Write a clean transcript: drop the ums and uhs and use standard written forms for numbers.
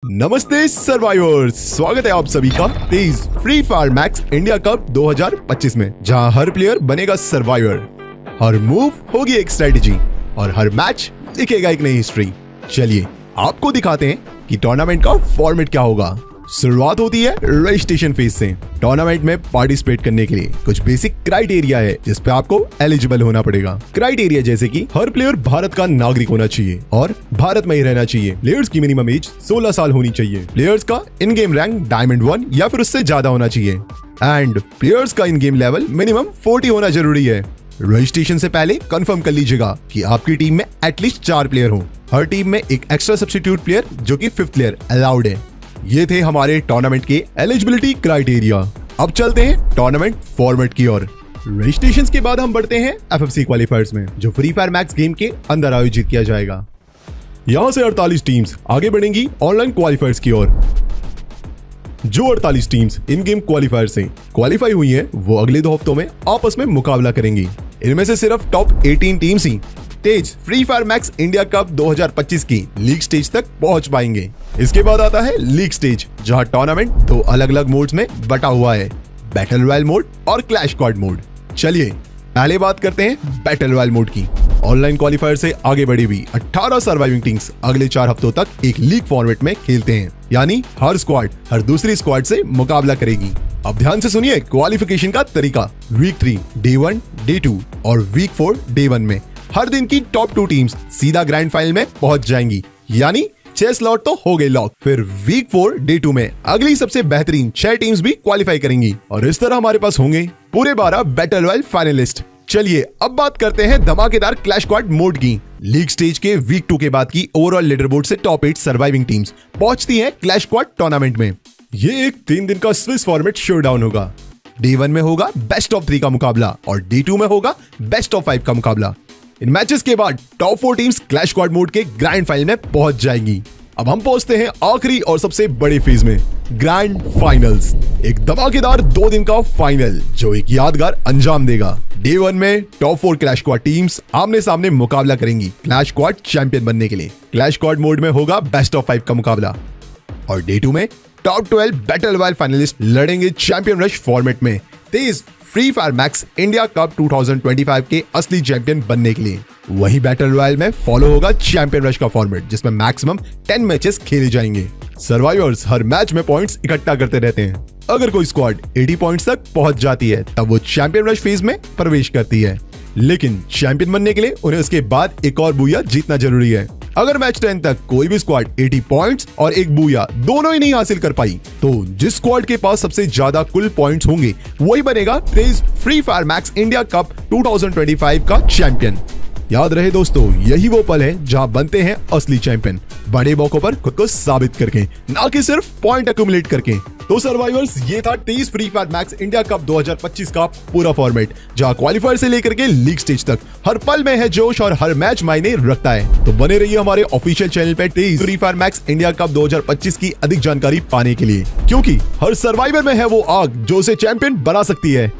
नमस्ते सर्वाइवर्स, स्वागत है आप सभी का तेज free fire max India cup 2025 में, जहां हर प्लेयर बनेगा सर्वाइवर, हर मूव होगी एक स्ट्रेटेजी और हर मैच लिखेगा एक नई हिस्ट्री। चलिए आपको दिखाते हैं कि टूर्नामेंट का फॉर्मेट क्या होगा। शुरुआत होती है रजिस्ट्रेशन फेज से। टूर्नामेंट में पार्टिसिपेट करने के लिए कुछ बेसिक क्राइटेरिया है जिस पे आपको एलिजिबल होना पड़ेगा। क्राइटेरिया जैसे कि हर प्लेयर भारत का नागरिक होना चाहिए और भारत में ही रहना चाहिए। प्लेयर्स की मिनिमम एज 16 साल होनी चाहिए। प्लेयर्स का इन गेम रैंक डायमंड 1 या फिर उससे ज्यादा होना चाहिए एंड प्लेयर्स का इन गेम लेवल मिनिमम 40 होना जरूरी है। रजिस्ट्रेशन से पहले कंफर्म कर लीजिएगा कि आपकी टीम में एटलीस्ट 4 प्लेयर हो। हर टीम में एक एक्स्ट्रा सब्स्टिट्यूट प्लेयर जो कि 5th प्लेयर अलाउड है। ये थे हमारे टूर्नामेंट के एलिजिबिलिटी क्राइटेरिया। अब चलते हैं टूर्नामेंट फॉर्मेट की ओर। रजिस्ट्रेशन के बाद हम बढ़ते हैं एफएफसी क्वालिफायर्स में, जो फ्री फायर मैक्स गेम के अंदर आयोजित किया जाएगा। यहां से 48 टीम्स आगे बढ़ेंगी ऑनलाइन क्वालिफायर्स की ओर। जो 48 टीम्स इन गेम क्वालिफायर से क्वालिफाई हुई हैं, वो अगले 2 हफ्तों में आपस में मुकाबला करेंगी। इनमें से सिर्फ टॉप 18 टीम्स ही तेज free fire max India cup 2025 की लीग स्टेज तक पहुंच पाएंगे। इसके बाद आता है लीग स्टेज, जहां टूर्नामेंट 2 अलग अलग मोड्स में बटा हुआ है, बैटल रॉयल मोड और क्लैश स्क्वाड मोड। चलिए पहले बात करते हैं बैटल रॉयल मोड की। ऑनलाइन क्वालिफायर से आगे बढ़ी हुई 18 सर्वाइविंग टीम्स अगले 4 हफ्तों तक एक लीग फॉर्मेट में खेलते हैं, यानी हर स्क्वाड हर दूसरी स्क्वाड से मुकाबला करेगी। अब ध्यान से सुनिए क्वालिफिकेशन का तरीका। वीक 3 डे 1 डे 2 और वीक 4 डे 1 में हर दिन की टॉप 2 टीम्स सीधा ग्रैंड फाइनल में पहुंच जाएंगी, यानी 6 स्लॉट तो हो गए लॉक। फिर वीक 4 डे 2 में अगली सबसे बेहतरीन 6 टीम्स भी क्वालिफाई करेंगी और इस तरह हमारे पास होंगे पूरे 12 बैटल रॉयल फाइनलिस्ट। चलिए अब बात करते हैं धमाकेदार क्लैश स्क्वाड मोड की। लीग स्टेज के वीक 2 के बाद की ओवरऑल लीडरबोर्ड से टॉप 8 सर्वाइविंग टीम्स पहुंचती हैं क्लैश स्क्वाड टूर्नामेंट में। ये एक 3 दिन का स्विस फॉर्मेट शोडाउन होगा। डे 1 में होगा बेस्ट ऑफ 3 का मुकाबला और डे 2 में होगा बेस्ट ऑफ 5 का मुकाबला। इन मैचेस के बाद top 4 teams clash squad mode के ग्रैंड फाइनल में पहुंच जाएंगी। अब हम पहुंचते हैं आखिरी और सबसे बड़े फेज में, ग्रैंड फाइनल्स। एक धमाकेदार 2 दिन का फाइनल जो एक यादगार अंजाम देगा। डे 1 में टॉप 4 क्लैश स्क्वाड टीम्स आमने सामने मुकाबला करेंगी क्लैश स्क्वाड चैंपियन बनने के लिए। क्लैश स्क्वाड मोड में होगा बेस्ट ऑफ 5 का मुकाबला और डे 2 में टॉप 12 बैटल रॉयल फाइनलिस्ट लड़ेंगे चैंपियन रश फॉर्मेट में तेज free fire max India cup 2025 के असली चैंपियन बनने के लिए। वही बैटल रॉयल में फॉलो होगा चैंपियन रश का फॉर्मेट, जिसमें मैक्सिमम 10 मैचेस खेले जाएंगे। सर्वाइवर्स हर मैच में पॉइंट्स इकट्ठा करते रहते हैं। अगर कोई स्क्वाड 80 पॉइंट्स तक पहुंच जाती है तब वो चैंपियन रश फेज में प्रवेश करती है, लेकिन चैंपियन बनने के लिए उन्हें उसके बाद एक और बूया जीतना जरूरी है। अगर मैच 10 तक कोई भी स्क्वाड 80 पॉइंट्स और एक बूया दोनों ही नहीं हासिल कर पाई, तो जिस स्क्वाड के पास सबसे ज्यादा कुल पॉइंट्स होंगे वही बनेगा तेज free fire max India cup 2025 का चैंपियन। याद रहे दोस्तों, यही वो पल है जहां बनते हैं असली चैंपियन, बड़े मौकों पर खुद को साबित करके, ना कि सिर्फ पॉइंट एक्यूमुलेट करके। तो सर्वाइवर्स, ये था तेज free fire max India cup 2025 का पूरा फॉर्मेट, जहां क्वालिफायर से लेकर के लीग स्टेज तक हर पल में है जोश और हर मैच मायने रखता है। तो बने रहिए हमारे ऑफिशियल चैनल पे तेज free fire max India cup 2025 की अधिक जानकारी पाने के लिए, क्योंकि हर सर्वाइवर में है वो आग जो उसे चैंपियन बना सकती है।